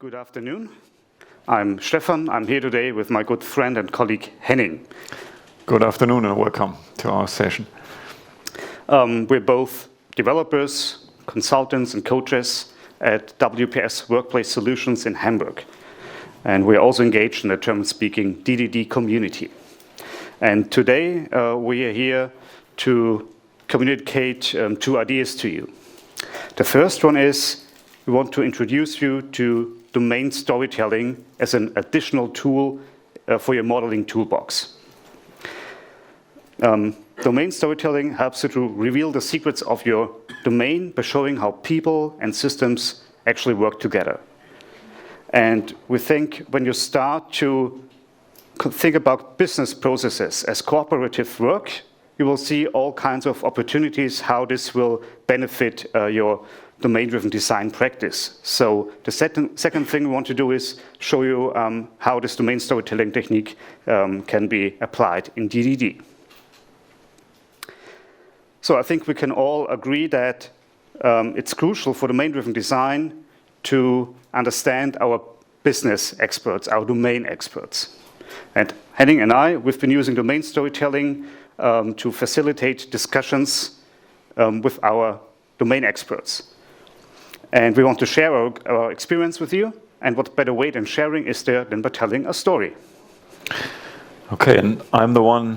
Good afternoon. I'm Stefan. I'm here today with my good friend and colleague Henning. Good afternoon and welcome to our session. We're both developers, consultants and coaches at WPS Workplace Solutions in Hamburg. And we're also engaged in the German-speaking DDD community. And today we are here to communicate two ideas to you. The first one is we want to introduce you to domain storytelling as an additional tool for your modeling toolbox. Domain storytelling helps you to reveal the secrets of your domain by showing how people and systems actually work together. And we think when you start to think about business processes as cooperative work, you will see all kinds of opportunities how this will benefit your domain-driven design practice. So the second thing we want to do is show you how this domain storytelling technique can be applied in DDD. So I think we can all agree that it's crucial for domain-driven design to understand our business experts, our domain experts. And Henning and I, we've been using domain storytelling to facilitate discussions with our domain experts. And we want to share our experience with you. And what better way than sharing is there than by telling a story? Okay, and I'm the one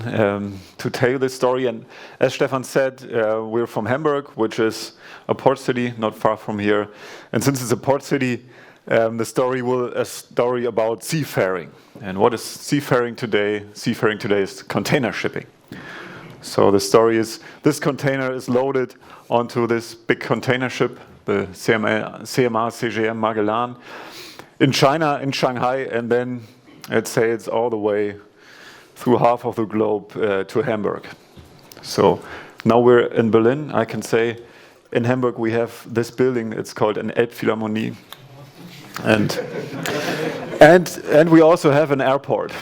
to tell this story. And as Stefan said, we're from Hamburg, which is a port city not far from here. And since it's a port city, the story a story about seafaring. And what is seafaring today? Seafaring today is container shipping. So the story is this container is loaded onto this big container ship, the CMA-CGM Magellan, in China, in Shanghai, and then it sails all the way through half of the globe to Hamburg. So now we're in Berlin. I can say in Hamburg we have this building. It's called an Elbphilharmonie, and we also have an airport.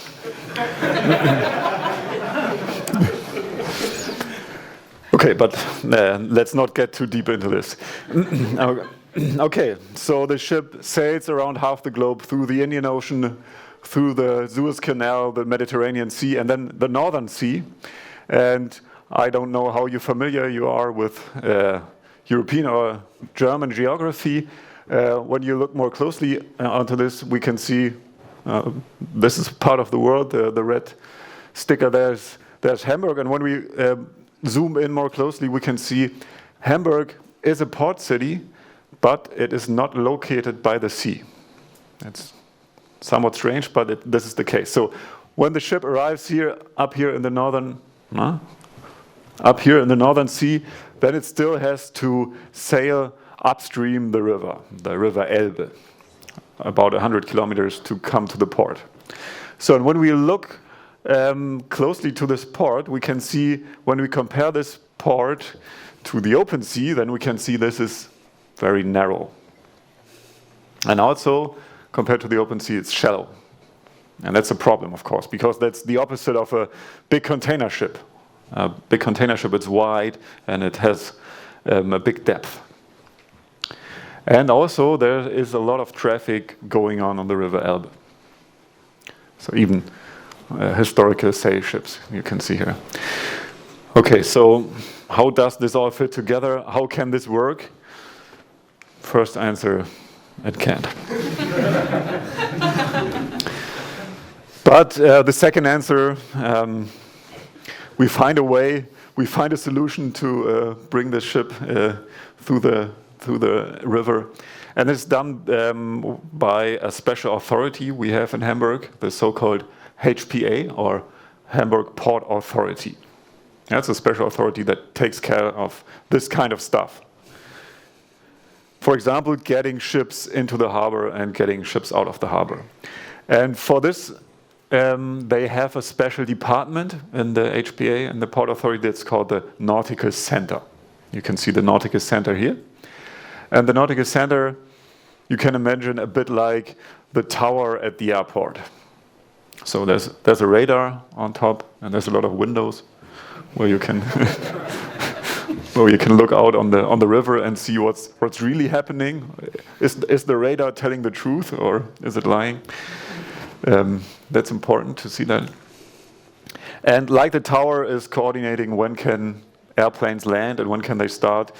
Okay, but let's not get too deep into this. Okay, so the ship sails around half the globe through the Indian Ocean, through the Suez Canal, the Mediterranean Sea, and then the Northern Sea. And I don't know how familiar you are with European or German geography. When you look more closely onto this, we can see this is part of the world. The red sticker there's Hamburg, and when we zoom in more closely, we can see Hamburg is a port city, but it is not located by the sea. It's somewhat strange, but this is the case. So when the ship arrives up here in the northern sea, then it still has to sail upstream the river Elbe, about 100 kilometers to come to the port. So when we look closely to this port, we can see when we compare this port to the open sea, then we can see this is very narrow. And also, compared to the open sea, it's shallow. And that's a problem, of course, because that's the opposite of a big container ship. A big container ship is wide and it has a big depth. And also, there is a lot of traffic going on the river Elbe. So even historical sail ships, you can see here. Okay, so how does this all fit together? How can this work? First answer, it can't. But the second answer, we find a way, we find a solution to bring the ship through the river. And it's done by a special authority we have in Hamburg, the so-called HPA, or Hamburg Port Authority. That's a special authority that takes care of this kind of stuff. For example, getting ships into the harbor and getting ships out of the harbor. And for this, they have a special department in the HPA and the Port Authority that's called the Nautical Center. You can see the Nautical Center here. And the Nautical Center, you can imagine a bit like the tower at the airport. So there's a radar on top, and there's a lot of windows where you can So you can look out on the river and see what's really happening. Is the radar telling the truth, or is it lying? That's important to see that. And like the tower is coordinating when can airplanes land and when can they start,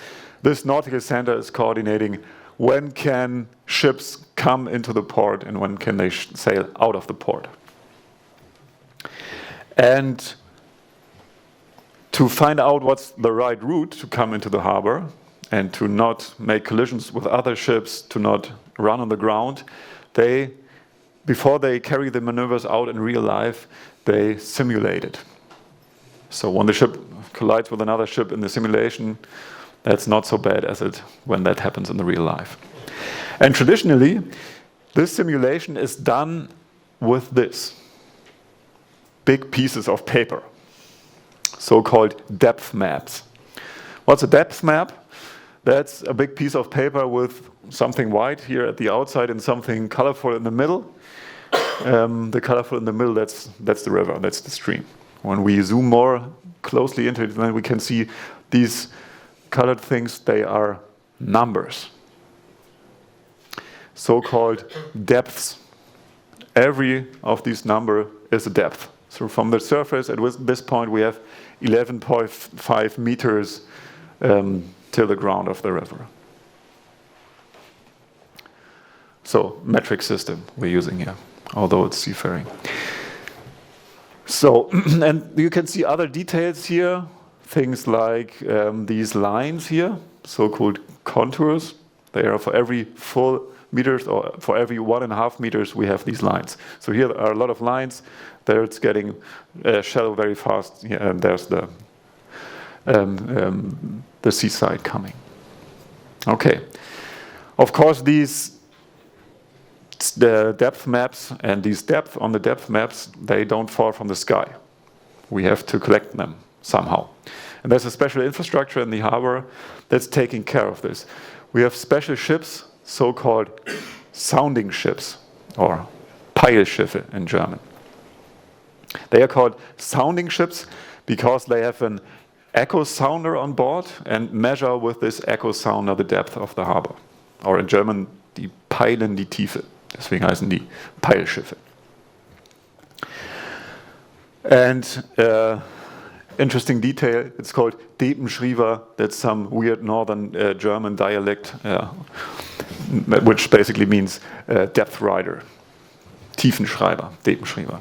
this nautical center is coordinating when can ships come into the port and when can they sail out of the port. And to find out what's the right route to come into the harbor and to not make collisions with other ships, to not run on the ground, before they carry the maneuvers out in real life, they simulate it. So when the ship collides with another ship in the simulation, that's not so bad as when that happens in the real life. And traditionally, this simulation is done with this. Big pieces of paper, so-called depth maps. What's a depth map? That's a big piece of paper with something white here at the outside and something colorful in the middle. The colorful in the middle, that's the river, that's the stream. When we zoom more closely into it, then we can see these colored things, they are numbers. So-called depths. Every of these number is a depth. So from the surface, at this point, we have 11.5 meters till the ground of the river. So metric system we're using here, although it's seafaring. So, and you can see other details here, things like these lines here, so-called contours. They are for every 4 meters or for every 1.5 meters we have these lines. So here are a lot of lines. There it's getting shallow very fast. Yeah, and there's the seaside coming. Okay. Of course, the depth maps and these depth on the depth maps, they don't fall from the sky. We have to collect them somehow. And there's a special infrastructure in the harbor that's taking care of this. We have special ships, so-called sounding ships, or Peilschiffe in German. They are called sounding ships because they have an echo sounder on board and measure with this echo sounder the depth of the harbor. Or in German, die peilen die Tiefe. Deswegen heißen die Peilschiffe. And interesting detail, it's called Depenschriever. That's some weird northern German dialect, which basically means depth rider. Tiefenschreiber, Depenschreiber.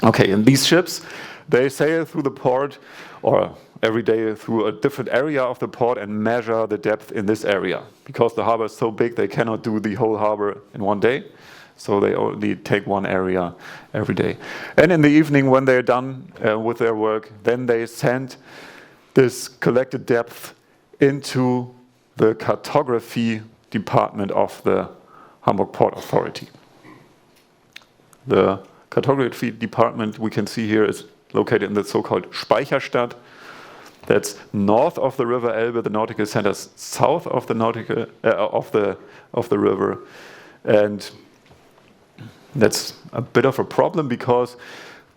Okay, and these ships, they sail through the port, or every day through a different area of the port and measure the depth in this area. Because the harbor is so big, they cannot do the whole harbor in one day. So they only take one area every day. And in the evening, when they're done with their work, then they send this collected depth into the cartography department of the Hamburg Port Authority. The cartography department we can see here is located in the so-called Speicherstadt. That's north of the River Elbe. The nautical center is south of the nautical of the river, and that's a bit of a problem because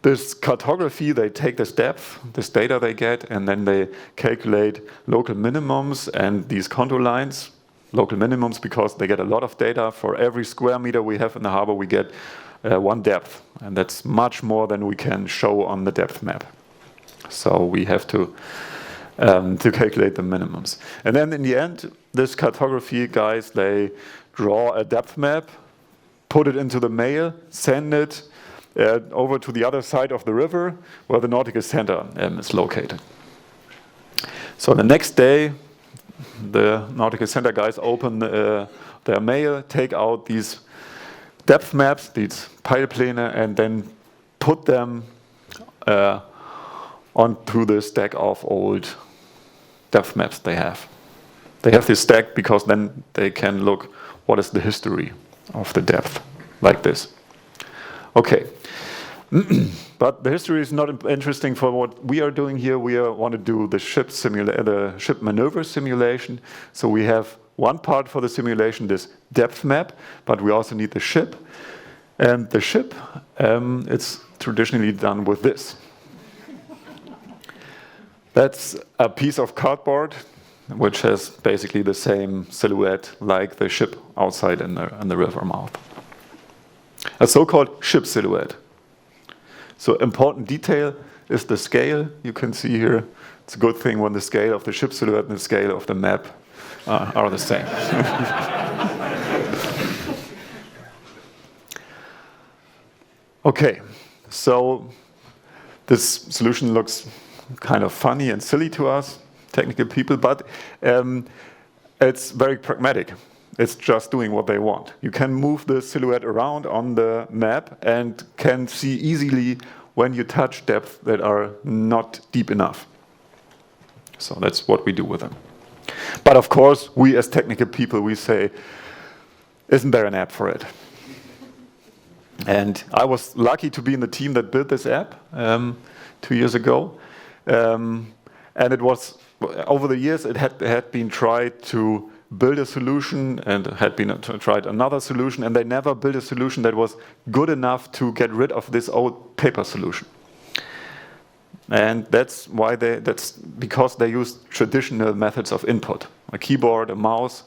this cartography, they take this depth, this data they get, and then they calculate local minimums and these contour lines. Local minimums because they get a lot of data. For every square meter we have in the harbor, we get one depth, and that's much more than we can show on the depth map. So we have to calculate the minimums. And then in the end, this cartography guys, they draw a depth map, put it into the mail, send it over to the other side of the river where the nautical center is located. So the next day, the nautical center guys open their mail, take out these depth maps, these Peilpläne, and then put them onto the stack of old depth maps they have. They have this stack because then they can look what is the history of the depth, like this. Okay. But the history is not interesting for what we are doing here. We want to do the ship maneuver simulation. So we have one part for the simulation, this depth map, but we also need the ship. And the ship, it's traditionally done with this. That's a piece of cardboard which has basically the same silhouette like the ship outside in the river mouth. A so-called ship silhouette. So important detail is the scale. You can see here. It's a good thing when the scale of the ship silhouette and the scale of the map are the same. Okay, so this solution looks kind of funny and silly to us, technical people, but it's very pragmatic. It's just doing what they want. You can move the silhouette around on the map and can see easily when you touch depths that are not deep enough. So that's what we do with them. But of course, we as technical people, we say, isn't there an app for it? And I was lucky to be in the team that built this app 2 years ago. And it was, over the years, it had been tried to build a solution and had been tried another solution, and they never built a solution that was good enough to get rid of this old paper solution. And that's why that's because they used traditional methods of input, a keyboard, a mouse,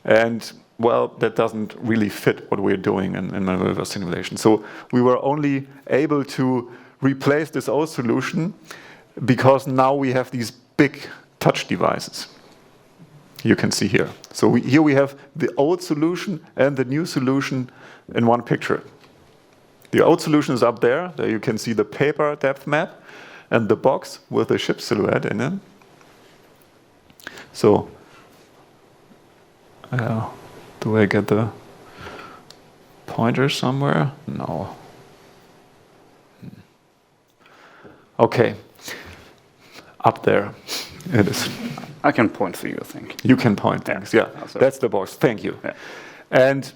and well, that doesn't really fit what we're doing in maneuver simulation. So we were only able to replace this old solution because now we have these big touch devices. You can see here. So here we have the old solution and the new solution in one picture. The old solution is up there. There you can see the paper depth map and the box with the ship silhouette in it. So, do I get the pointer somewhere? No. Okay. Up there it is. I can point for you, I think. You can point things, yeah. That's the box. Thank you. Yeah. And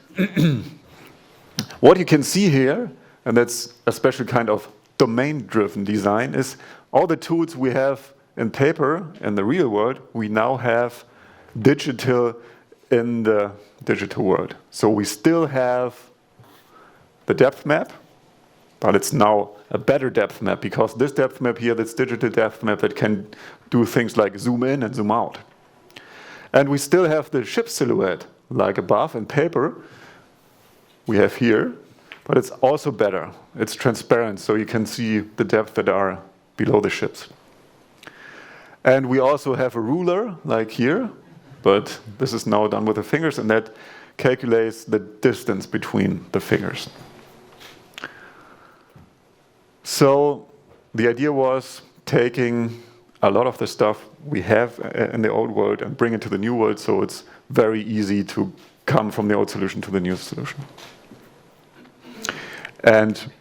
what you can see here, and that's a special kind of domain-driven design, is all the tools we have in paper in the real world, we now have digital in the digital world. So we still have the depth map, but it's now a better depth map because this depth map here, this digital depth map that can do things like zoom in and zoom out. And we still have the ship silhouette like above in paper we have here, but it's also better. It's transparent, so you can see the depth that are below the ships. And we also have a ruler like here, but this is now done with the fingers, and that calculates the distance between the fingers. So the idea was taking a lot of the stuff we have in the old world and bring it to the new world, so it's very easy to come from the old solution to the new solution. And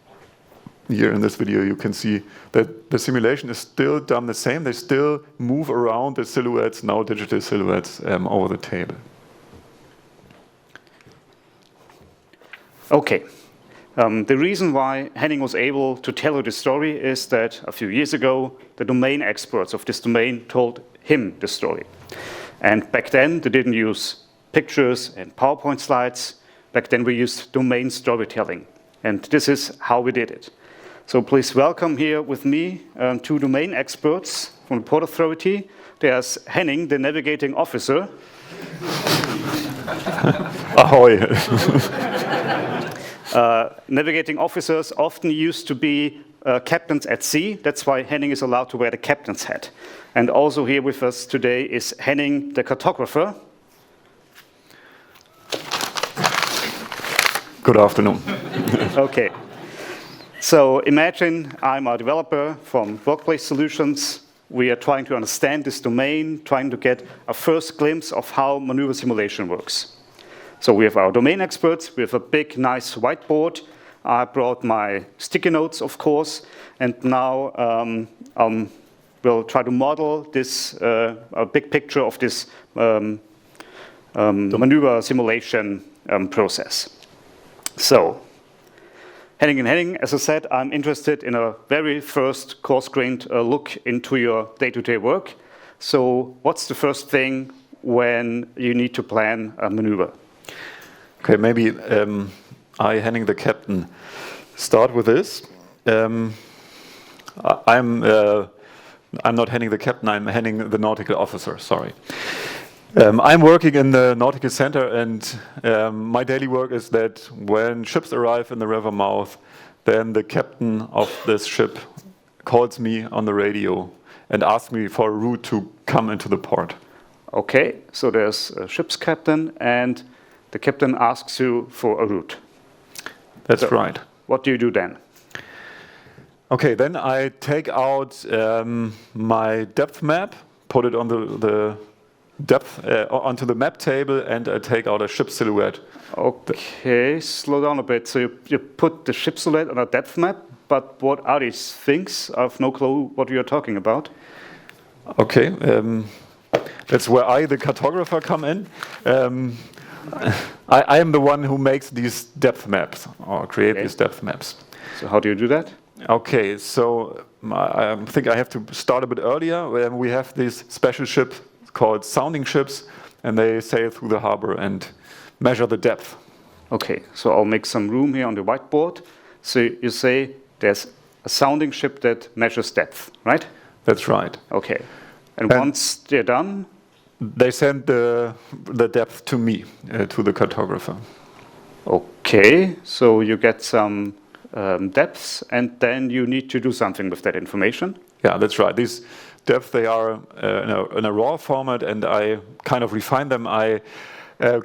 here in this video you can see that the simulation is still done the same. They still move around the silhouettes, now digital silhouettes, over the table. Okay. The reason why Henning was able to tell you this story is that a few years ago, the domain experts of this domain told him the story. And back then, they didn't use pictures and PowerPoint slides. Back then, we used domain storytelling. And this is how we did it. So please welcome here with me two domain experts from the Port Authority. There's Henning, the navigating officer. Ahoy! Navigating officers often used to be captains at sea. That's why Henning is allowed to wear the captain's hat. And also here with us today is Henning, the cartographer. Good afternoon. Okay. So imagine I'm a developer from Workplace Solutions. We are trying to understand this domain, trying to get a first glimpse of how maneuver simulation works. So we have our domain experts, we have a big, nice whiteboard. I brought my sticky notes, of course, and now we'll try to model this, a big picture of this maneuver simulation process. So, Henning and Henning, as I said, I'm interested in a very first coarse-grained look into your day-to-day work. So what's the first thing when you need to plan a maneuver? Okay, maybe I, Henning the captain, start with this. I'm I'm not Henning the captain, I'm Henning the nautical officer, sorry. I'm working in the nautical center, and my daily work is that when ships arrive in the river mouth, then the captain of this ship calls me on the radio and asks me for a route to come into the port. Okay, so there's a ship's captain, and the captain asks you for a route. That's right. What do you do then? Okay, then I take out my depth map, put it on the depth onto the map table, and I take out a ship silhouette. Okay, slow down a bit. So you put the ship silhouette on a depth map, but what are these things? I have no clue what you're talking about. Okay, that's where I, the cartographer, come in. I am the one who makes these depth maps, or create these depth maps. So how do you do that? Okay, so I think I have to start a bit earlier. We have these special ships called sounding ships, and they sail through the harbor and measure the depth. Okay, so I'll make some room here on the whiteboard. So you say there's a sounding ship that measures depth, right? That's right. Okay, and once they're done, they send the depth to me, to the cartographer. Okay, so you get some depths, and then you need to do something with that information. Yeah, that's right. These depths, they are in a raw format, and I kind of refine them. I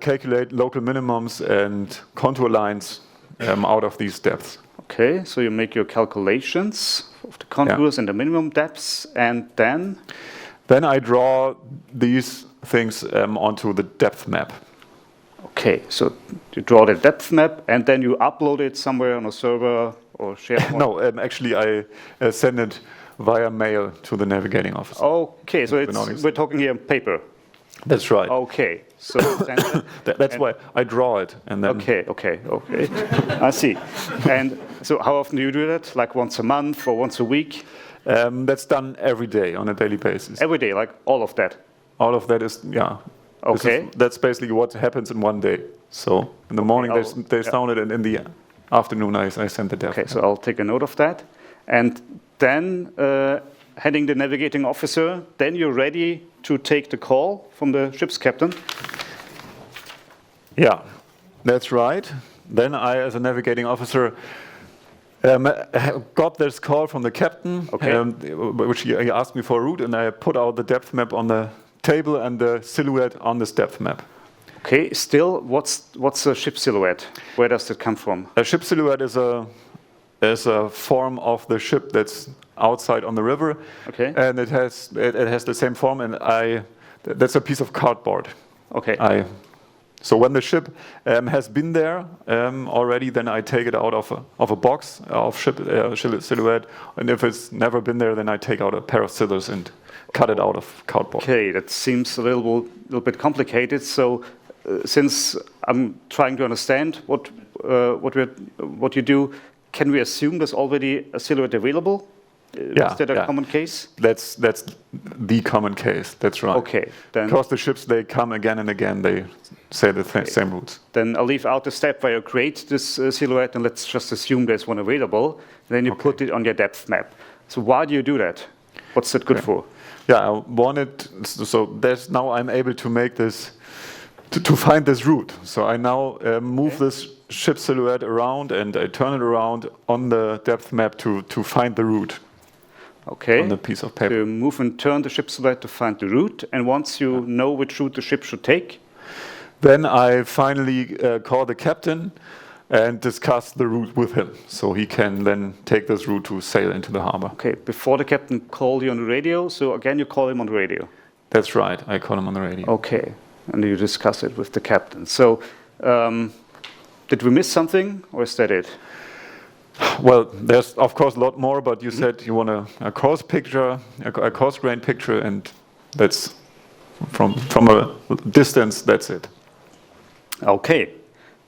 calculate local minimums and contour lines out of these depths. Okay, so you make your calculations of the contours and the minimum depths, and then? Then I draw these things onto the depth map. Okay, so you draw the depth map, and then you upload it somewhere on a server or SharePoint? No, actually I send it via mail to the navigating officer. Okay, so we're talking here on paper. That's right. Okay, so that's why I draw it, and then. Okay. I see. And so, how often do you do that? Like once a month or once a week? That's done every day on a daily basis. Every day, like all of that. All of that is Okay. That's basically what happens in one day. So in the morning they sound it, and in the afternoon I send the depth. Okay, so I'll take a note of that, and then. Heading the navigating officer, then you're ready to take the call from the ship's captain? Yeah, that's right. Then I, as a navigating officer, got this call from the captain, which he asked me for a route, and I put out the depth map on the table and the silhouette on this depth map. Okay, still, what's a ship silhouette? Where does it come from? A ship silhouette is a form of the ship that's outside on the river, and it has the same form, and that's a piece of cardboard. Okay. So when the ship has been there already, then I take it out of a box of ship silhouette, and if it's never been there, then I take out a pair of scissors and cut it out of cardboard. Okay, that seems a little bit complicated. So since I'm trying to understand what you do, can we assume there's already a silhouette available? Is that a common case? That's the common case. That's right. Okay, then because the ships, they come again and again. They say the same routes. Then I'll leave out the step where you create this silhouette, and let's just assume there's one available. Then you put it on your depth map. So why do you do that? What's that good for? Yeah, I wanted. So there's now I'm able to make this to find this route. So I now move this ship silhouette around, and I turn it around on the depth map to find the route. Okay. On the piece of paper. So you move and turn the ship silhouette to find the route, and once you know which route the ship should take, then I finally call the captain and discuss the route with him, so he can then take this route to sail into the harbor. Okay. Before the captain called you on the radio, so again you call him on the radio. That's right. I call him on the radio. Okay, and you discuss it with the captain. So, did we miss something, or is that it? Well, there's of course a lot more, but you said you want a coarse picture, a coarse grain picture, and that's from a distance. That's it. Okay,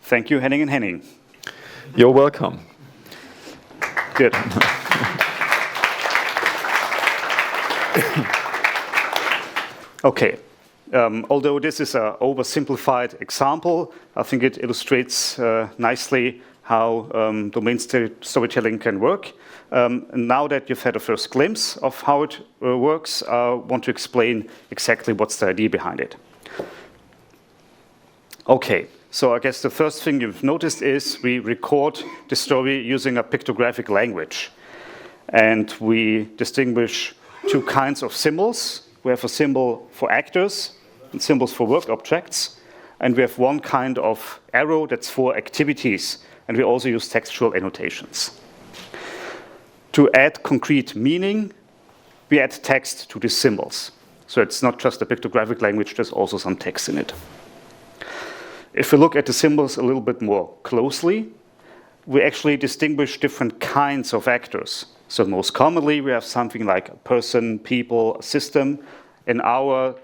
thank you, Henning and Henning. You're welcome. Good. Okay. Although this is an oversimplified example, I think it illustrates nicely how domain storytelling can work. And now that you've had a first glimpse of how it works, I want to explain exactly what's the idea behind it. Okay, so I guess the first thing you've noticed is we record the story using a pictographic language. And we distinguish two kinds of symbols. We have a symbol for actors and symbols for work objects. And we have one kind of arrow that's for activities. And we also use textual annotations. To add concrete meaning, we add text to these symbols. So it's not just a pictographic language, there's also some text in it. If we look at the symbols a little bit more closely, we actually distinguish different kinds of actors. So most commonly, we have something like a person, people, a system. In our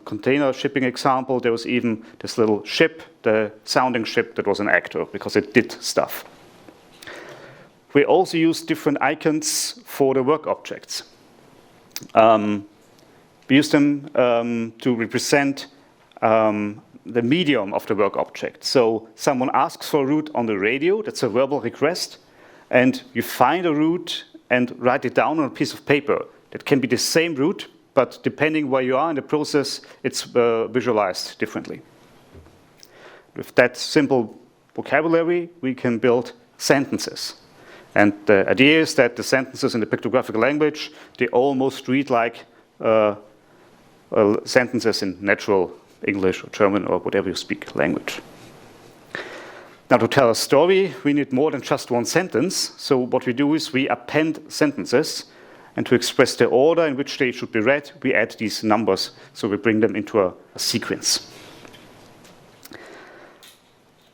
container shipping example, there was even this little ship, the sounding ship, that was an actor because it did stuff. We also use different icons for the work objects. We use them to represent the medium of the work object. So someone asks for a route on the radio, that's a verbal request, and you find a route and write it down on a piece of paper. That can be the same route, but depending where you are in the process, it's visualized differently. With that simple vocabulary, we can build sentences. And the idea is that the sentences in the pictographic language, they almost read like sentences in natural English or German or whatever you speak language. Now, to tell a story, we need more than just one sentence. So what we do is we append sentences, and to express the order in which they should be read, we add these numbers. So we bring them into a sequence.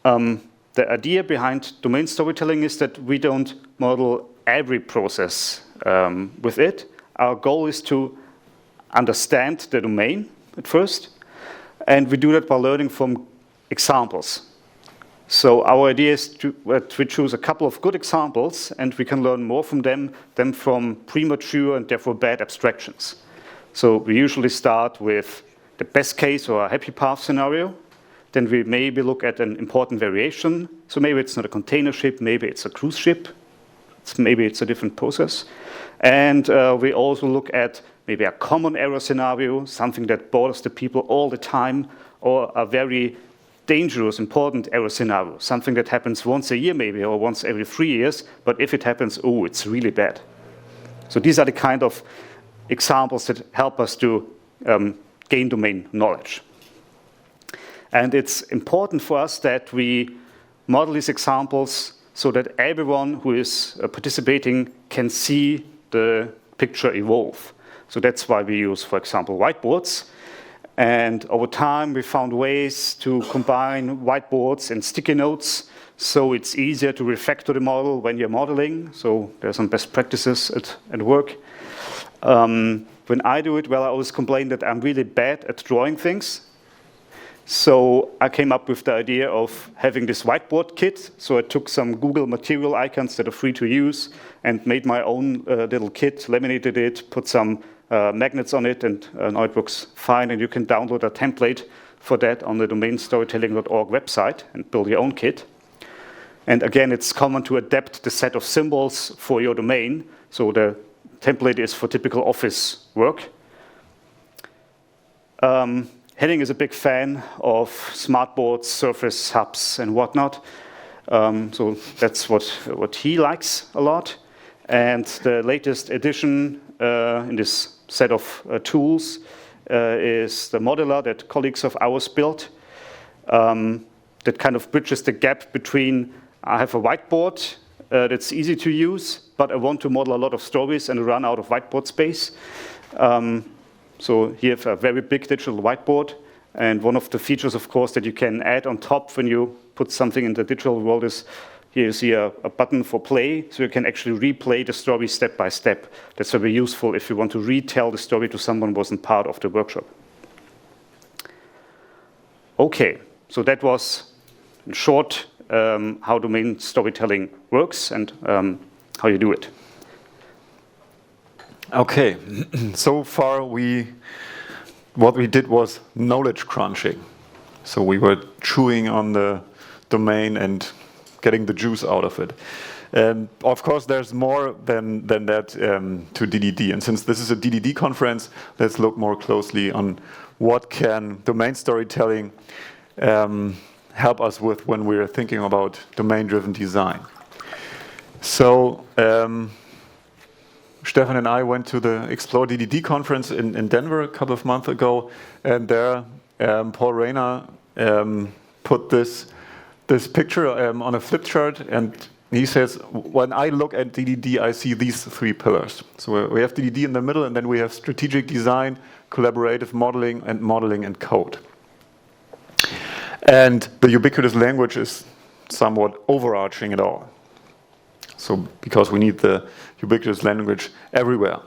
The idea behind domain storytelling is that we don't model every process with it. Our goal is to understand the domain at first, and we do that by learning from examples. So our idea is to choose a couple of good examples, and we can learn more from them than from premature and therefore bad abstractions. So we usually start with the best case or a happy path scenario. Then we maybe look at an important variation. So maybe it's not a container ship, maybe it's a cruise ship. Maybe it's a different process. And we also look at maybe a common error scenario, something that bothers the people all the time, or a very dangerous, important error scenario, something that happens once a year maybe, or once every 3 years, but if it happens, oh, it's really bad. So these are the kind of examples that help us to gain domain knowledge. And it's important for us that we model these examples so that everyone who is participating can see the picture evolve. So that's why we use, for example, whiteboards. And over time, we found ways to combine whiteboards and sticky notes, so it's easier to refactor the model when you're modeling. So there are some best practices at work. When I do it, well, I always complain that I'm really bad at drawing things. So I came up with the idea of having this whiteboard kit. So I took some Google material icons that are free to use and made my own little kit, laminated it, put some magnets on it, and now it works fine. And you can download a template for that on the domainstorytelling.org website and build your own kit. And again, it's common to adapt the set of symbols for your domain. So the template is for typical office work. Henning is a big fan of smartboards, surface hubs, and whatnot. So that's what he likes a lot. And the latest addition in this set of tools is the modeler that colleagues of ours built. That kind of bridges the gap between I have a whiteboard that's easy to use, but I want to model a lot of stories and run out of whiteboard space. So here I have a very big digital whiteboard. And one of the features, of course, that you can add on top when you put something in the digital world is here you see a button for play, so you can actually replay the story step by step. That's very useful if you want to retell the story to someone who wasn't part of the workshop. Okay, so that was, in short, how domain storytelling works and how you do it. Okay, so far what we did was knowledge crunching. So we were chewing on the domain and getting the juice out of it. And of course, there's more than that to DDD. And since this is a DDD conference, let's look more closely on what can domain storytelling help us with when we're thinking about domain-driven design. So Stefan and I went to the Explore DDD conference in Denver a couple of months ago, and there Paul Rayner put this picture on a flip chart, and he says, when I look at DDD, I see these three pillars. So we have DDD in the middle, and then we have strategic design, collaborative modeling and code. And the ubiquitous language is somewhat overarching it all. So because we need the ubiquitous language everywhere.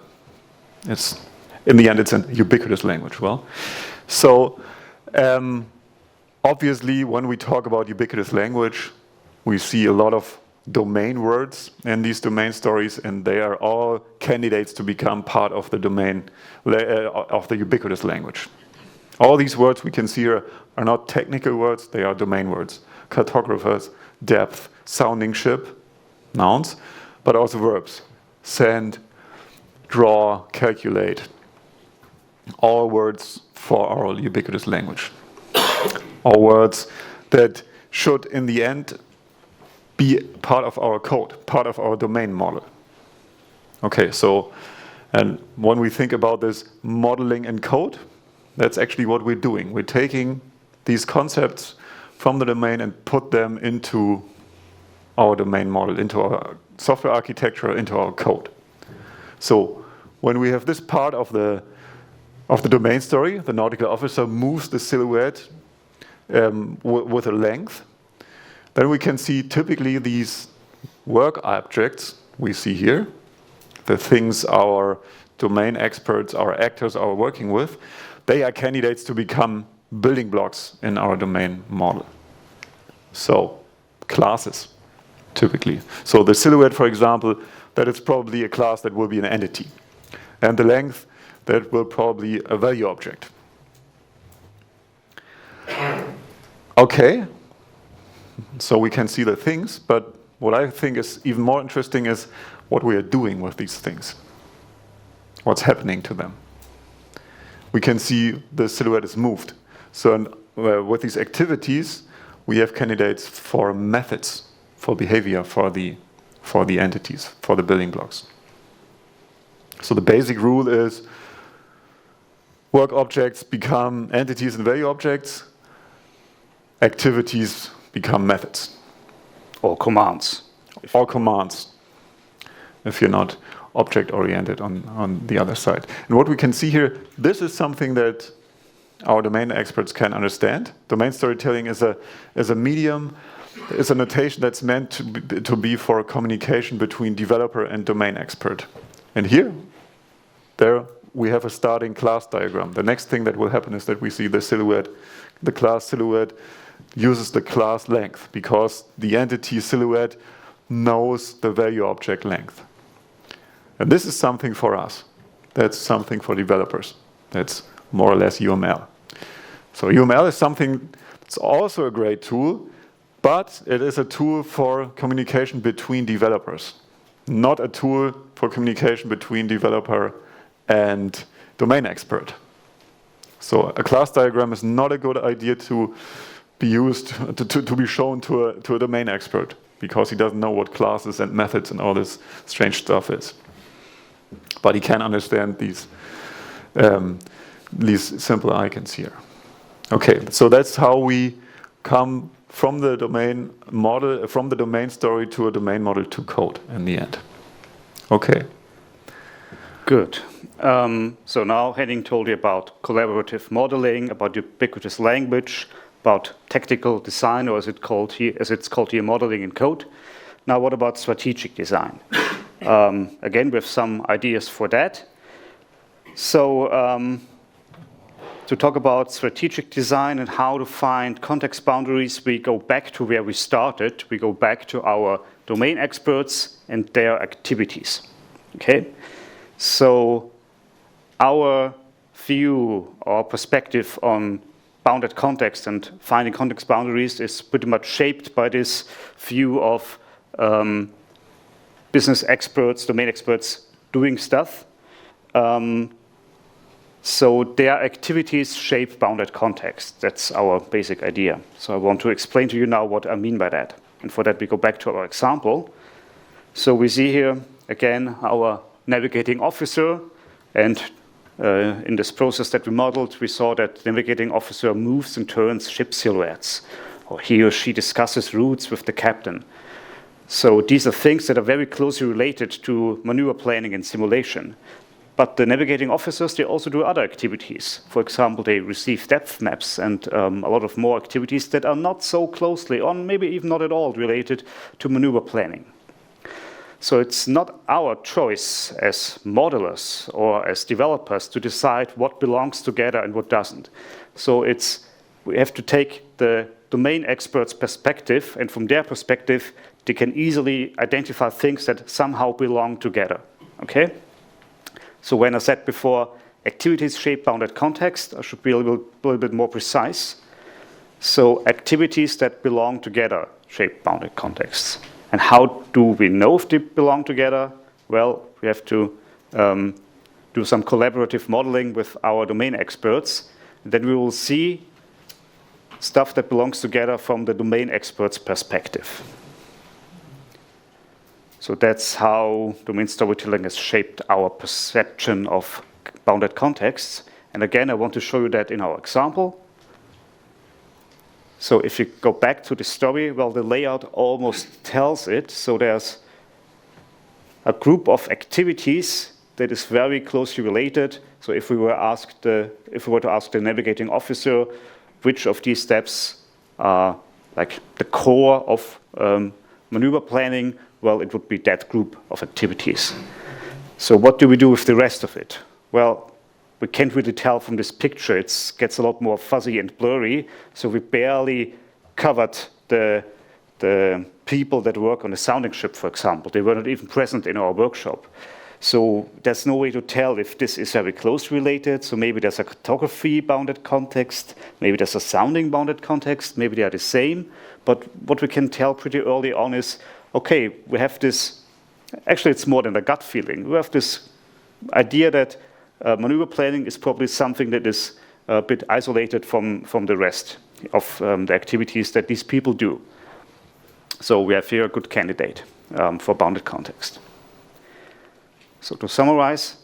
In the end, it's a ubiquitous language. Well, so obviously, when we talk about ubiquitous language, we see a lot of domain words in these domain stories, and they are all candidates to become part of the domain of the ubiquitous language. All these words we can see here are not technical words, they are domain words. Cartographers, depth, sounding ship, nouns, but also verbs. Send, draw, calculate. All words for our ubiquitous language. All words that should, in the end, be part of our code, part of our domain model. Okay, so, and when we think about this modeling and code, that's actually what we're doing. We're taking these concepts from the domain and put them into our domain model, into our software architecture, into our code. So when we have this part of the domain story, the nautical officer moves the silhouette with a length, then we can see typically these work objects we see here, the things our domain experts, our actors are working with, they are candidates to become building blocks in our domain model. So classes, typically. So the silhouette, for example, that is probably a class that will be an entity. And the length, that will probably a value object. Okay, so we can see the things, but what I think is even more interesting is what we are doing with these things. What's happening to them. We can see the silhouette is moved. So with these activities, we have candidates for methods, for behavior, for the entities, for the building blocks. So the basic rule is work objects become entities and value objects, activities become methods. Or commands. Or commands, if you're not object-oriented on the other side. And what we can see here, this is something that our domain experts can understand. Domain storytelling is a medium, is a notation that's meant to be for communication between developer and domain expert. And here, there we have a starting class diagram. The next thing that will happen is that we see the silhouette. The class silhouette uses the class length because the entity silhouette knows the value object length. And this is something for us. That's something for developers. That's more or less UML. So UML is something that's also a great tool, but it is a tool for communication between developers, not a tool for communication between developer and domain expert. So a class diagram is not a good idea to be used, to be shown to a domain expert, because he doesn't know what classes and methods and all this strange stuff is. But he can understand these simple icons here. Okay, so that's how we come from the domain model, from the domain story to a domain model to code in the end. Okay. Good. So now Henning told you about collaborative modeling, about ubiquitous language, about tactical design, or as it's called here, modeling and code. Now what about strategic design? Again, we have some ideas for that. So to talk about strategic design and how to find context boundaries, we go back to where we started. We go back to our domain experts and their activities. Okay? So our view or perspective on bounded context and finding context boundaries is pretty much shaped by this view of business experts, domain experts doing stuff. So their activities shape bounded context. That's our basic idea. So I want to explain to you now what I mean by that. And for that, we go back to our example. So we see here, again, our navigating officer. And in this process that we modeled, we saw that the navigating officer moves and turns ship silhouettes, or he or she discusses routes with the captain. So these are things that are very closely related to maneuver planning and simulation. But the navigating officers, they also do other activities. For example, they receive depth maps and a lot of more activities that are not so closely, or maybe even not at all, related to maneuver planning. So it's not our choice as modelers or as developers to decide what belongs together and what doesn't. So we have to take the domain expert's perspective, and from their perspective, they can easily identify things that somehow belong together. Okay? So when I said before, activities shape bounded context, I should be a little bit more precise. So activities that belong together shape bounded contexts. And how do we know if they belong together? Well, we have to do some collaborative modeling with our domain experts. Then we will see stuff that belongs together from the domain expert's perspective. So that's how domain storytelling has shaped our perception of bounded contexts. And again, I want to show you that in our example. So if you go back to the story, well, the layout almost tells it. So there's a group of activities that is very closely related. So if we were to ask the navigating officer which of these steps are like the core of maneuver planning, well, it would be that group of activities. So what do we do with the rest of it? Well, we can't really tell from this picture. It gets a lot more fuzzy and blurry. So we barely covered the people that work on the sounding ship, for example. They were not even present in our workshop. So there's no way to tell if this is very close related. So maybe there's a cartography bounded context. Maybe there's a sounding bounded context. Maybe they are the same. But what we can tell pretty early on is, okay, we have this, actually it's more than a gut feeling. We have this idea that maneuver planning is probably something that is a bit isolated from the rest of the activities that these people do. So we have here a good candidate for bounded context. So to summarize,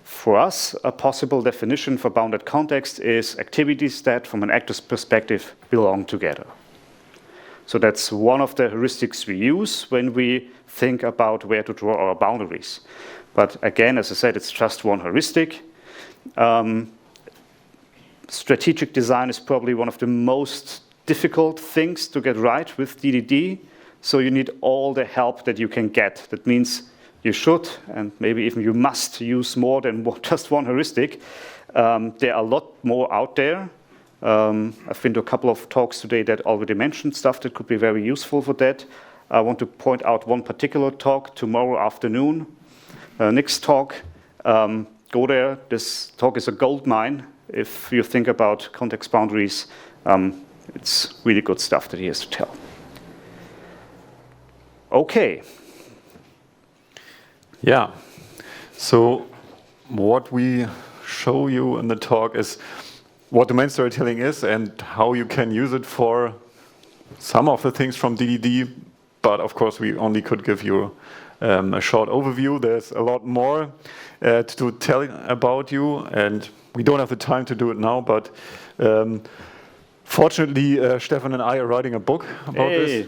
for us, a possible definition for bounded context is activities that, from an actor's perspective, belong together. So that's one of the heuristics we use when we think about where to draw our boundaries. But again, as I said, it's just one heuristic. Strategic design is probably one of the most difficult things to get right with DDD. So you need all the help that you can get. That means you should, and maybe even you must, use more than just one heuristic. There are a lot more out there. I've been to a couple of talks today that already mentioned stuff that could be very useful for that. I want to point out one particular talk tomorrow afternoon. Nick's talk, go there. This talk is a gold mine. If you think about context boundaries, it's really good stuff that he has to tell. Okay. Yeah. So what we show you in the talk is what domain storytelling is and how you can use it for some of the things from DDD. But of course, we only could give you a short overview. There's a lot more to tell about you, and we don't have the time to do it now. But fortunately, Stefan and I are writing a book about this.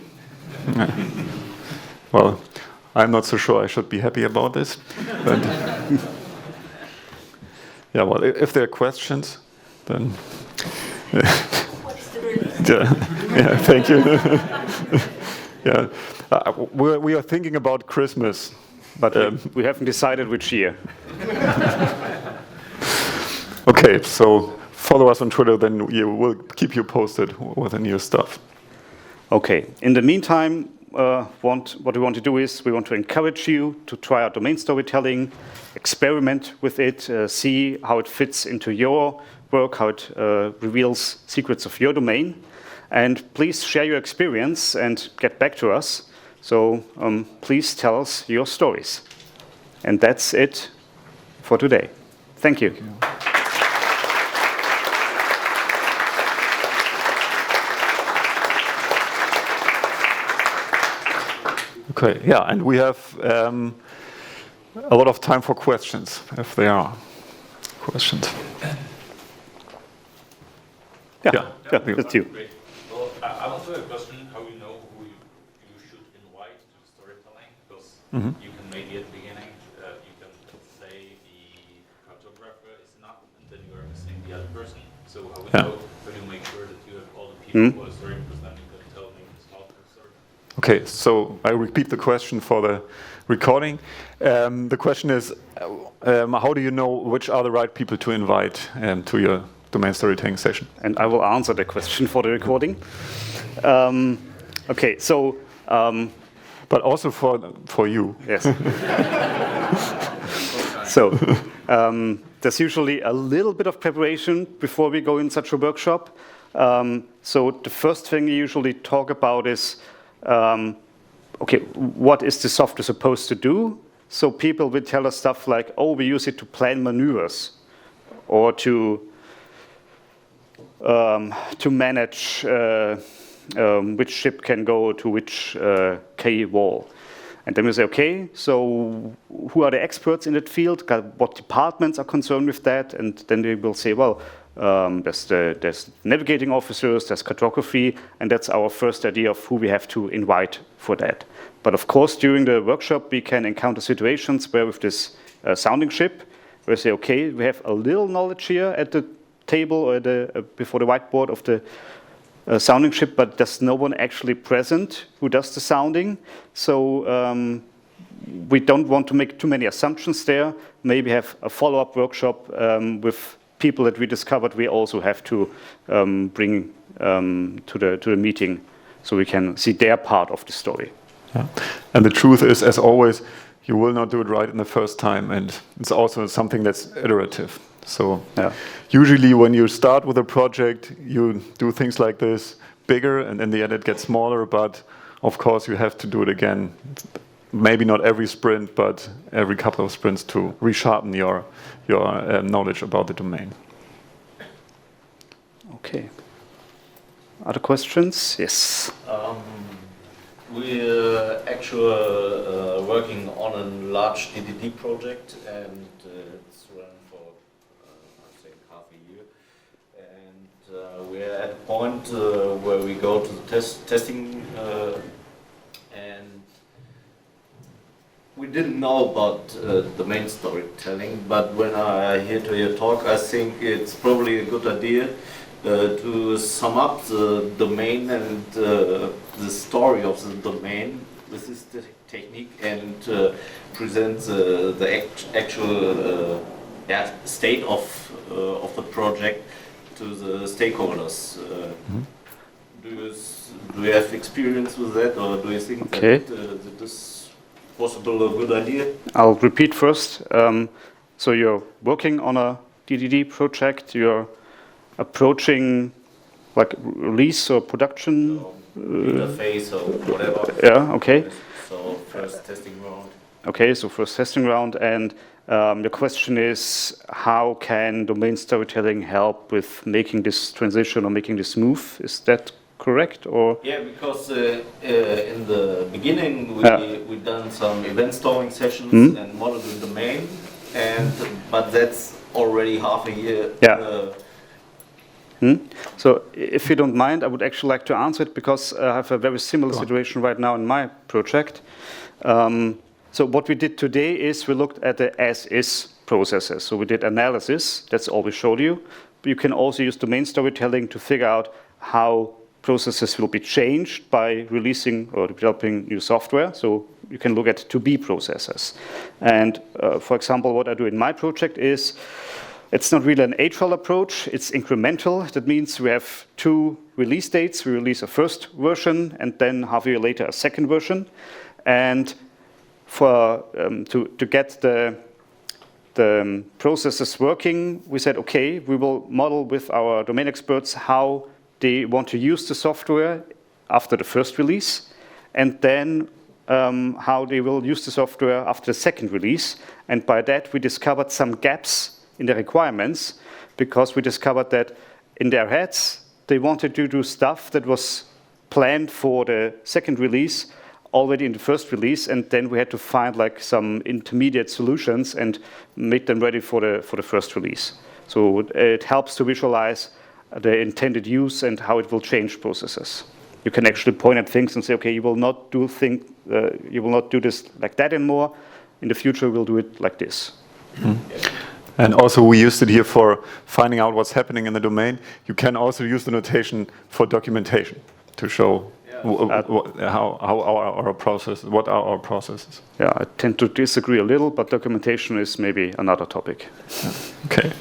Well, I'm not so sure I should be happy about this. But yeah, well, if there are questions, then. What is the release? Yeah, thank you. Yeah, we are thinking about Christmas, but we haven't decided which year. Okay, so follow us on Twitter, then we'll keep you posted with the new stuff. Okay, in the meantime, what we want to do is we want to encourage you to try out domain storytelling, experiment with it, see how it fits into your work, how it reveals secrets of your domain. And please share your experience and get back to us. So please tell us your stories. And that's it for today. Thank you. Okay, yeah, and we have a lot of time for questions, if there are questions. Yeah, that's you. Great. Well, I also have a question, how you know who you should invite to storytelling, because you can maybe at the beginning, you can say the cartographer is enough, and then you are missing the other person. So how do you make sure that you have all the people who are story presenting that tell me this whole story? Okay, so I repeat the question for the recording. The question is, how do you know which are the right people to invite to your domain storytelling session? And I will answer the question for the recording. Okay, so... but also for you. Yes. So, there's usually a little bit of preparation before we go in such a workshop. So the first thing we usually talk about is, okay, what is the software supposed to do? So people will tell us stuff like, oh, we use it to plan maneuvers, or to manage which ship can go to which quay wall. And then we say, okay, so who are the experts in that field? What departments are concerned with that? And then they will say, well, there's navigating officers, there's cartography, and that's our first idea of who we have to invite for that. But of course, during the workshop, we can encounter situations where with this sounding ship, we say, okay, we have a little knowledge here at the table or before the whiteboard of the sounding ship, but there's no one actually present who does the sounding. So we don't want to make too many assumptions there. Maybe have a follow-up workshop with people that we discovered we also have to bring to the meeting so we can see their part of the story. Yeah. And the truth is, as always, you will not do it right in the first time, and it's also something that's iterative. So usually when you start with a project, you do things like this bigger, and in the end it gets smaller, but of course you have to do it again. Maybe not every sprint, but every couple of sprints to resharpen your knowledge about the domain. Okay. Other questions? Yes. We're actually working on a large DDD project, and it's run for I think half a year. And we're at a point where we go to the testing, and we didn't know about domain storytelling. But when I hear to your talk, I think it's probably a good idea to sum up the domain and the story of the domain with this technique, and present the actual state of the project to the stakeholders. Do you have experience with that, or do you think that this is possible, a good idea? I'll repeat first. So you're working on a DDD project. You're approaching like release or production interface or whatever. Yeah, okay. So first testing round. Okay, so first testing round, and the question is, how can domain storytelling help with making this transition or making this move? Is that correct, or? Yeah, because in the beginning we done some event storing sessions and modeled the domain, but that's already half a year. So if you don't mind, I would actually like to answer it, because I have a very similar situation right now in my project. So what we did today is we looked at the as-is processes. So we did analysis, that's all we showed you. But you can also use domain storytelling to figure out how processes will be changed by releasing or developing new software. So you can look at to-be processes. And for example, what I do in my project is, it's not really an agile approach, it's incremental. That means we have 2 release dates. We release a first version, and then half a year later a second version. And for to get the the process is working, we said, okay, we will model with our domain experts how they want to use the software after the first release, and then how they will use the software after the second release. And by that, we discovered some gaps in the requirements, because we discovered that in their heads, they wanted to do stuff that was planned for the second release already in the first release, and then we had to find like some intermediate solutions and make them ready for the first release. So it helps to visualize the intended use and how it will change processes. You can actually point at things and say, okay, you will not do this like that anymore. In the future, we'll do it like this. Mm. And also, we used it here for finding out what's happening in the domain. You can also use the notation for documentation to show how our process, what are our processes. Yeah, I tend to disagree a little, but documentation is maybe another topic. Yeah.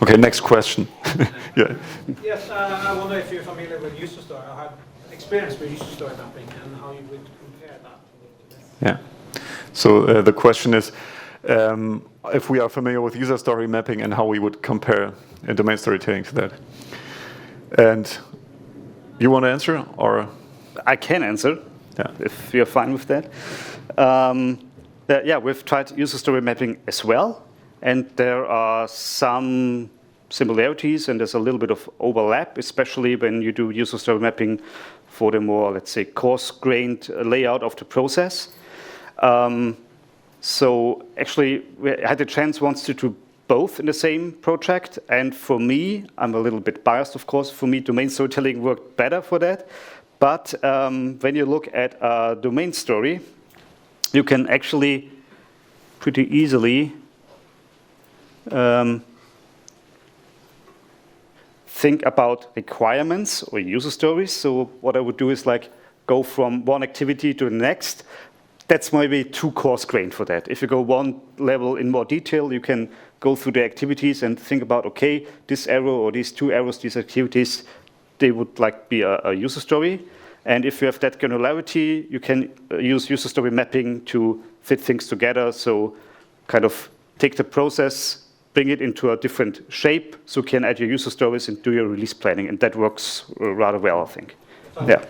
Okay. Next question. Yeah. Yes, I wonder if you're familiar with user story. I have experience with user story mapping and how you would compare that with this. Yeah. So the question is, if we are familiar with user story mapping and how we would compare domain storytelling to that. And you want to answer, or? I can answer, if you're fine with that. Yeah, we've tried user story mapping as well, and there are some similarities, and there's a little bit of overlap, especially when you do user story mapping for the more, let's say, coarse-grained layout of the process. So actually, I had the chance once to do both in the same project, and for me, I'm a little bit biased, of course, for me, domain storytelling worked better for that. But when you look at a domain story, you can actually pretty easily think about requirements or user stories. So what I would do is like go from one activity to the next. That's maybe too coarse-grained for that. If you go one level in more detail, you can go through the activities and think about, okay, this arrow or these two arrows, these activities, they would like be a user story. And if you have that granularity, you can use user story mapping to fit things together. So kind of take the process, bring it into a different shape, so you can add your user stories and do your release planning. And that works rather well, I think. So yeah.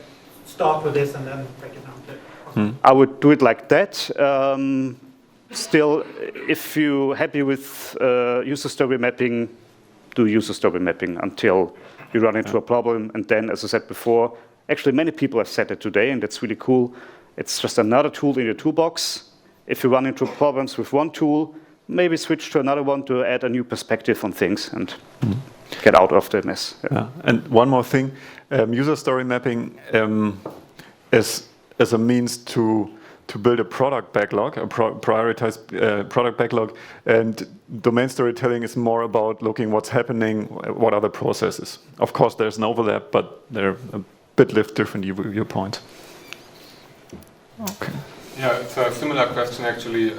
Start with this and then break it down to I would do it like that. Still, if you're happy with user story mapping, do user story mapping until you run into a problem. And then, as I said before, actually many people have said it today, and that's really cool. It's just another tool in your toolbox. If you run into problems with one tool, maybe switch to another one to add a new perspective on things and get out of the mess. Yeah. And one more thing, user story mapping is a means to build a product backlog, a prioritized product backlog, and domain storytelling is more about looking what's happening, what are the processes. Of course, there's an overlap, but they're a bit different viewpoints. Okay. Yeah, it's a similar question actually.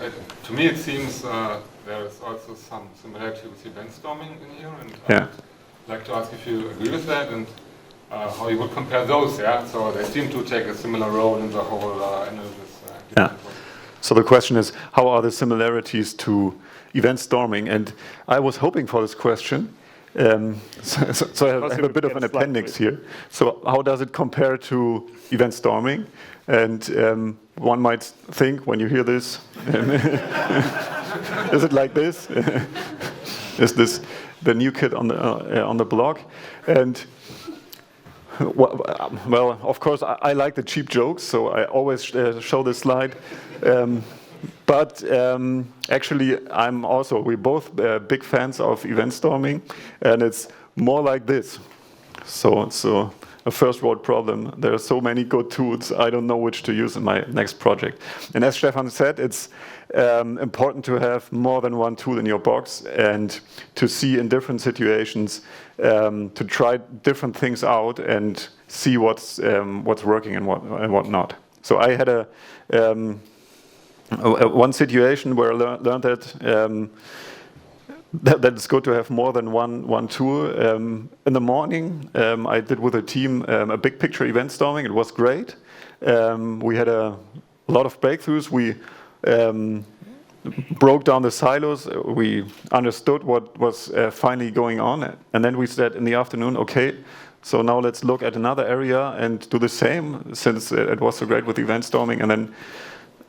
To me, it seems there is also some similarity with event storming in here, and I'd like to ask if you agree with that and how you would compare those. Yeah, so they seem to take a similar role in the whole analysis. Yeah. So the question is, how are the similarities to event storming? And I was hoping for this question. So I have a bit of an appendix here. So how does it compare to event storming? And one might think, when you hear this, is it like this? Is this the new kid on the block? And well, of course, I like the cheap jokes, so I always show this slide. But actually, we're both big fans of event storming, and it's more like this. So a first world problem. There are so many good tools, I don't know which to use in my next project. And as Stefan said, it's important to have more than one tool in your box and to see in different situations, to try different things out and see what's working and what not. So I had one situation where I learned that it's good to have more than one tool. In the morning, I did with a team a big picture event storming. It was great. We had a lot of breakthroughs. broke down the silos. We understood what was finally going on. And then we said in the afternoon, okay, so now let's look at another area and do the same, since it was so great with event storming. And then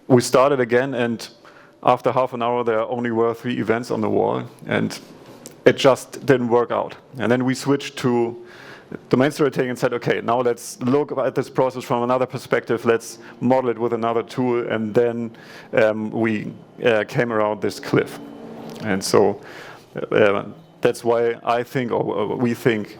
we started again, and after half an hour, there only were 3 events on the wall, and it just didn't work out. And then we switched to domain storytelling and said, okay, now let's look at this process from another perspective. Let's model it with another tool. And then we came around this cliff. And so that's why I think, or we think,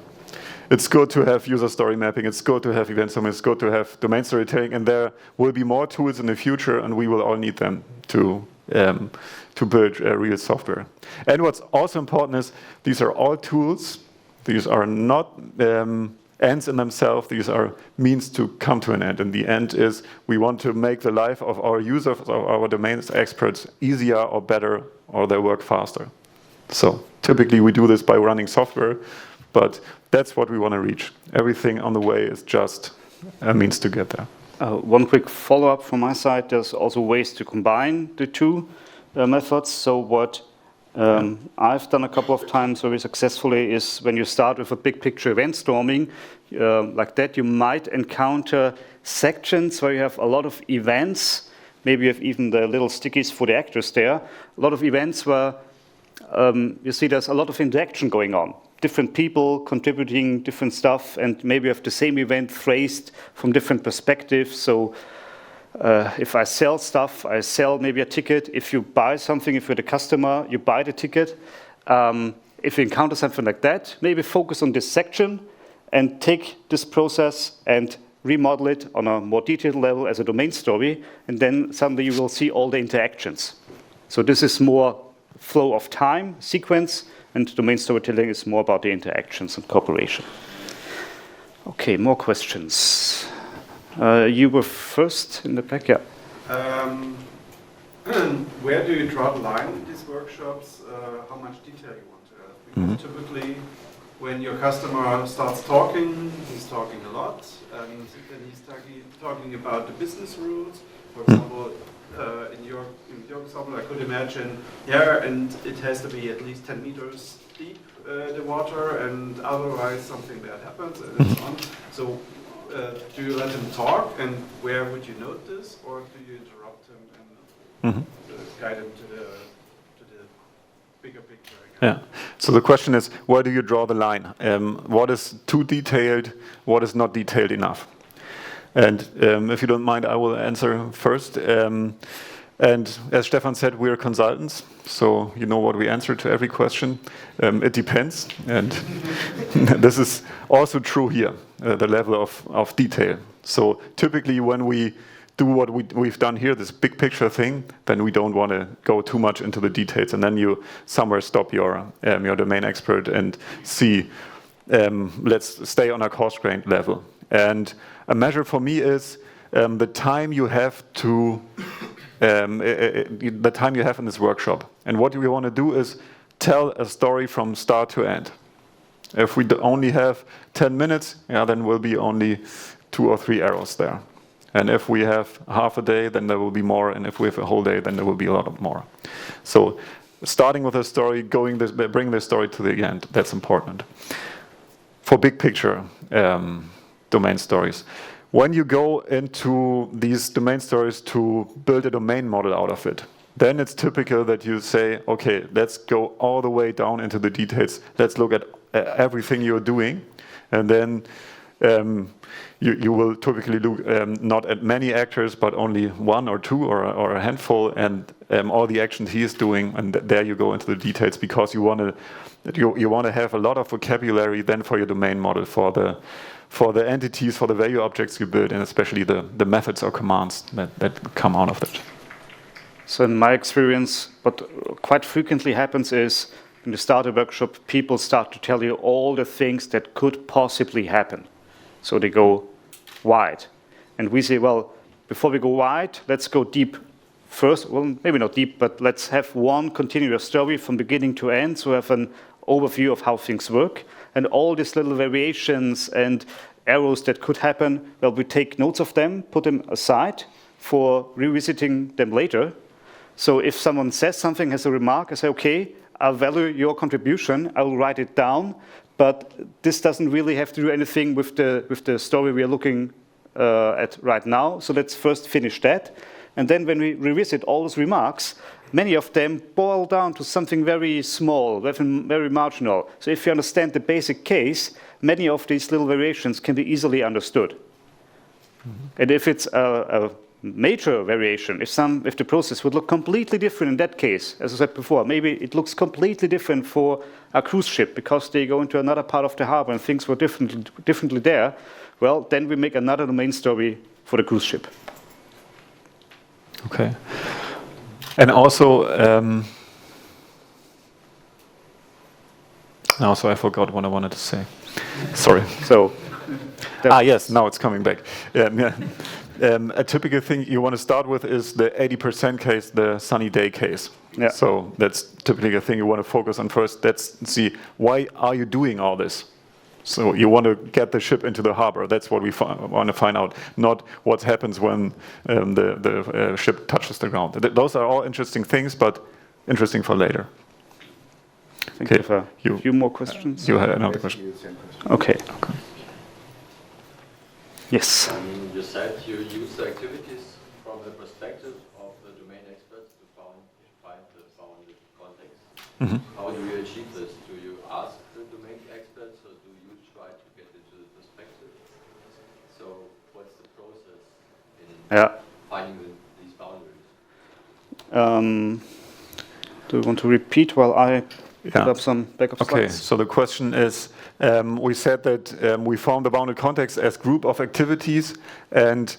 it's good to have user story mapping. It's good to have event storming. It's good to have domain storytelling. And there will be more tools in the future, and we will all need them to build real software. And what's also important is these are all tools. These are not ends in themselves. These are means to come to an end. And the end is we want to make the life of our users, of our domain experts, easier or better, or their work faster. So typically we do this by running software, but that's what we want to reach. Everything on the way is just a means to get there. One quick follow-up from my side. There's also ways to combine the two methods. So what I've done a couple of times very successfully is when you start with a big picture event storming, like that, you might encounter sections where you have a lot of events. Maybe you have even the little stickies for the actors there. A lot of events where you see there's a lot of interaction going on. Different people contributing different stuff, and maybe you have the same event phrased from different perspectives. So if I sell stuff, I sell maybe a ticket. If you buy something, if you're the customer, you buy the ticket. If you encounter something like that, maybe focus on this section and take this process and remodel it on a more detailed level as a domain story, and then suddenly you will see all the interactions. So this is more flow of time, sequence, and domain storytelling is more about the interactions and cooperation. Okay, more questions. You were first in the back, yeah. Where do you draw the line in these workshops? How much detail you want to have? Because typically, when your customer starts talking, he's talking a lot, and then he's talking about the business rules. For example, in your example, I could imagine, yeah, and it has to be at least 10 meters deep, the water, and otherwise something bad happens, and so on. So, do you let him talk, and where would you note this, or do you interrupt him and guide him to the bigger picture? Yeah. So the question is, where do you draw the line? What is too detailed? What is not detailed enough? And if you don't mind, I will answer first. And as Stefan said, we are consultants, so you know what we answer to every question. It depends, and this is also true here, the level of detail. So typically when we do what we've done here, this big picture thing, then we don't want to go too much into the details, and then you somewhere stop your domain expert and see, let's stay on a coarse-grained level. And a measure for me is the time you have to the time you have in this workshop. And what we want to do is tell a story from start to end. If we only have 10 minutes, then will be only 2 or 3 arrows there. And if we have half a day, then there will be more. And if we have a whole day, then there will be a lot more. So starting with a story, bring the story to the end, that's important. For big picture domain stories, when you go into these domain stories to build a domain model out of it, then it's typical that you say, okay, let's go all the way down into the details. Let's look at everything you're doing. And then you will typically look not at many actors, but only 1 or 2 or a handful, and all the actions he is doing. And there you go into the details, because you want to have a lot of vocabulary then for your domain model, for the entities, for the value objects you build, and especially the methods or commands that come out of that. So in my experience, what quite frequently happens is when you start a workshop, people start to tell you all the things that could possibly happen. So they go wide. And we say, well, before we go wide, let's go deep first. Well, maybe not deep, but let's have one continuous story from beginning to end, so we have an overview of how things work. And all these little variations and arrows that could happen, well, we take notes of them, put them aside for revisiting them later. So if someone says something, has a remark, I say, okay, I'll value your contribution, I will write it down, but this doesn't really have to do anything with the story we are looking at right now. So let's first finish that. And then when we revisit all those remarks, many of them boil down to something very small, very marginal. So if you understand the basic case, many of these little variations can be easily understood. And if it's a major variation, if the process would look completely different in that case, as I said before, maybe it looks completely different for a cruise ship because they go into another part of the harbor and things were differently there, well, then we make another domain story for the cruise ship. Okay. And also, I forgot what I wanted to say. Sorry. So, yes, now it's coming back. A typical thing you want to start with is the 80% case, the sunny day case. Yeah. So that's typically a thing you want to focus on first. Let's see, why are you doing all this? So you want to get the ship into the harbor. That's what we want to find out, not what happens when the ship touches the ground. Those are all interesting things, but interesting for later. I think we have a few more questions. You had another question. Okay. Yes. You said you use the activities from the perspective of the domain experts to find the bounded context. Mm-hmm. How do you achieve this? Do you ask the domain experts or do you try to get into the perspective? So what's the process in finding these boundaries? Do you want to repeat while I put up some backup slides? Okay, so the question is, we said that we found the bounded context as group of activities, and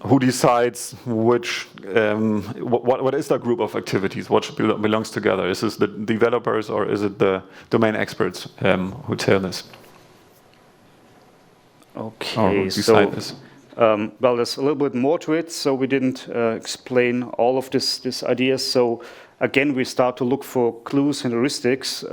who decides which, what is that group of activities? What belongs together? Is this the developers or is it the domain experts who tell this? Okay, or who decide this? Well, there's a little bit more to it, so we didn't explain all of these ideas. So again, we start to look for clues and heuristics.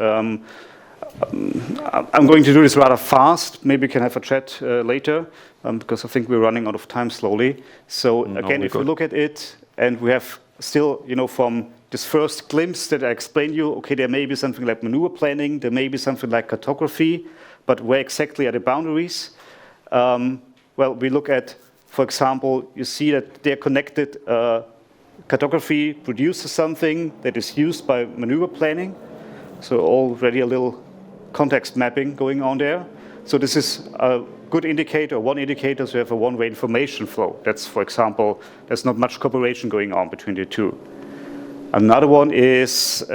I'm going to do this rather fast. Maybe we can have a chat later, because I think we're running out of time slowly. So again, if we look at it, and we have still, from this first glimpse that I explained you, okay, there may be something like maneuver planning, there may be something like cartography, but where exactly are the boundaries? Well, we look at, for example, you see that they're connected. Cartography produces something that is used by maneuver planning. So already a little context mapping going on there. So this is a good indicator, one indicator, so you have a one-way information flow. That's, for example, there's not much cooperation going on between the two. Another one is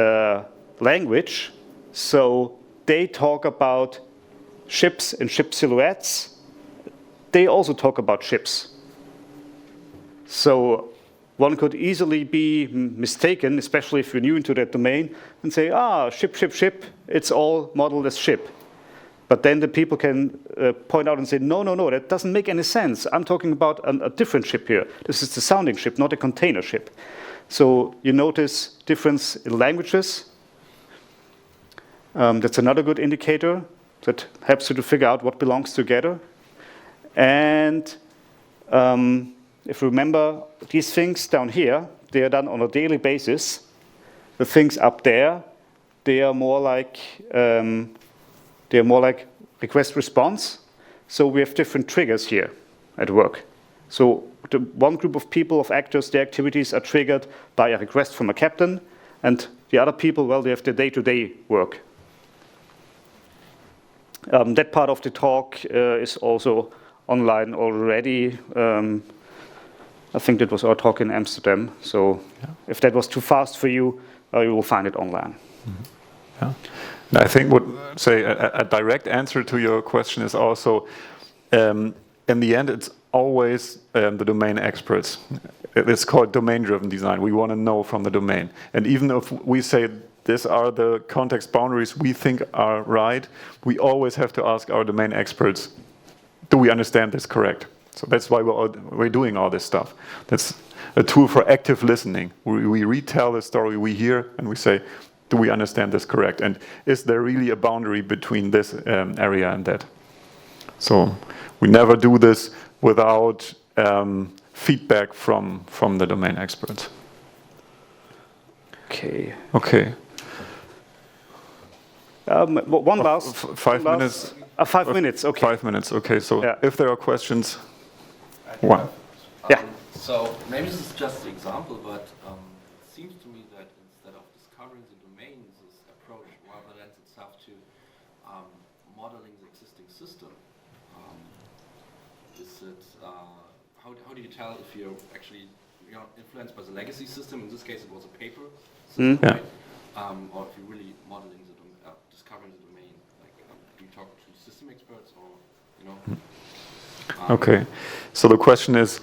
language. So they talk about ships and ship silhouettes. They also talk about ships. So one could easily be mistaken, especially if you're new into that domain, and say, ship, ship, ship, it's all modeled as ship. But then the people can point out and say, no, that doesn't make any sense. I'm talking about a different ship here. This is the sounding ship, not a container ship. So you notice difference in languages. That's another good indicator that helps you to figure out what belongs together. And if you remember, these things down here, they are done on a daily basis. The things up there, they are more like request response. So we have different triggers here at work. So the one group of people, of actors, their activities are triggered by a request from a captain, and the other people, well, they have their day-to-day work. That part of the talk is also online already. I think that was our talk in Amsterdam. So if that was too fast for you, you will find it online. Mm-hmm. Yeah. I think a direct answer to your question is also, in the end, it's always the domain experts. It's called domain-driven design. We want to know from the domain. And even if we say these are the context boundaries we think are right, we always have to ask our domain experts, do we understand this correct? So that's why we're doing all this stuff. That's a tool for active listening. We retell the story we hear and we say, do we understand this correct? And is there really a boundary between this area and that? So we never do this without feedback from the domain experts. Okay. Okay. One last. 5 minutes. 5 minutes, okay. 5 minutes, okay. So Yeah. if there are questions, one. Yeah. So maybe this is just an example, but it seems to me that instead of discovering the domains, this approach rather lends itself to modeling the existing system. How do you tell if you're actually influenced by the legacy system? In this case, it was a paper system, Yeah. right? Or if you're really modeling discovering the domain. Like, do you talk to system experts, or Okay, so the question is,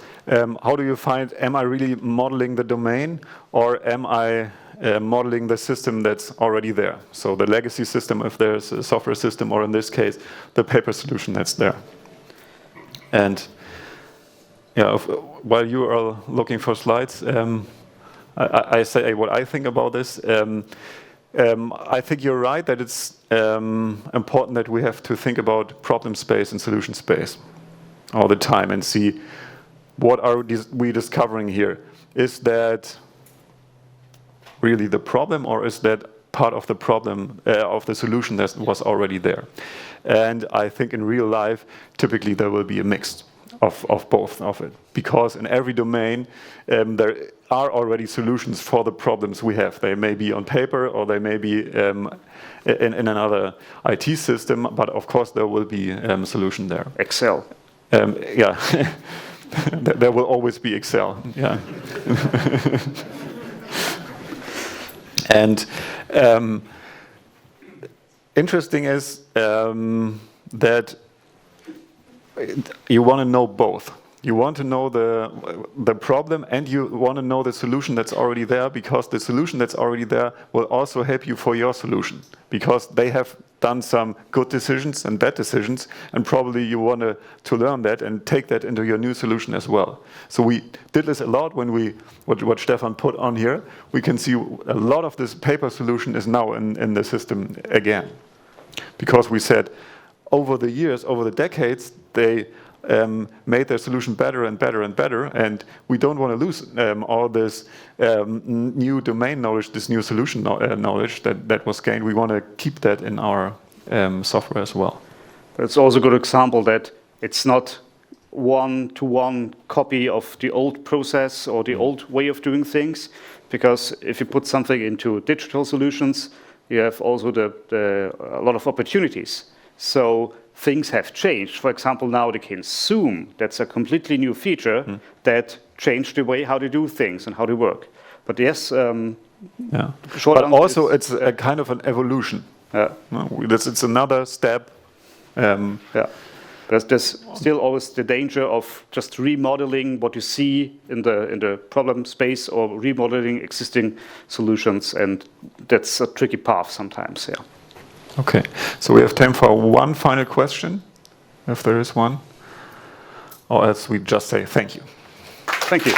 how do you find, am I really modeling the domain, or am I modeling the system that's already there? So the legacy system, if there's a software system, or in this case, the paper solution that's there. And yeah, while you are looking for slides, I say what I think about this. I think you're right that it's important that we have to think about problem space and solution space all the time and see what are we discovering here. Is that really the problem, or is that part of the problem of the solution that was already there? And I think in real life, typically there will be a mix of both of it, because in every domain there are already solutions for the problems we have. They may be on paper, or they may be in another IT system, but of course there will be a solution there. Excel. Yeah, there will always be Excel. Yeah. And interesting is that you want to know both. You want to know the problem, and you want to know the solution that's already there, because the solution that's already there will also help you for your solution, because they have done some good decisions and bad decisions, and probably you want to learn that and take that into your new solution as well. So we did this a lot when what Stefan put on here. We can see a lot of this paper solution is now in the system again, because we said over the years, over the decades, they made their solution better and better and better, and we don't want to lose all this new domain knowledge, this new solution knowledge that was gained. We want to keep that in our software as well. But it's also a good example that it's not one-to-one copy of the old process or the old way of doing things, because if you put something into digital solutions, you have also a lot of opportunities. So things have changed. For example, now they can zoom. That's a completely new feature that changed the way how they do things and how they work. But yes, yeah. Short but answer also is, it's a kind of an evolution. Yeah. No, it's another step. Yeah. There's still always the danger of just remodeling what you see in the problem space, or remodeling existing solutions, and that's a tricky path sometimes. Yeah. Okay, so we have time for one final question, if there is one, or else we just say thank you. Thank you.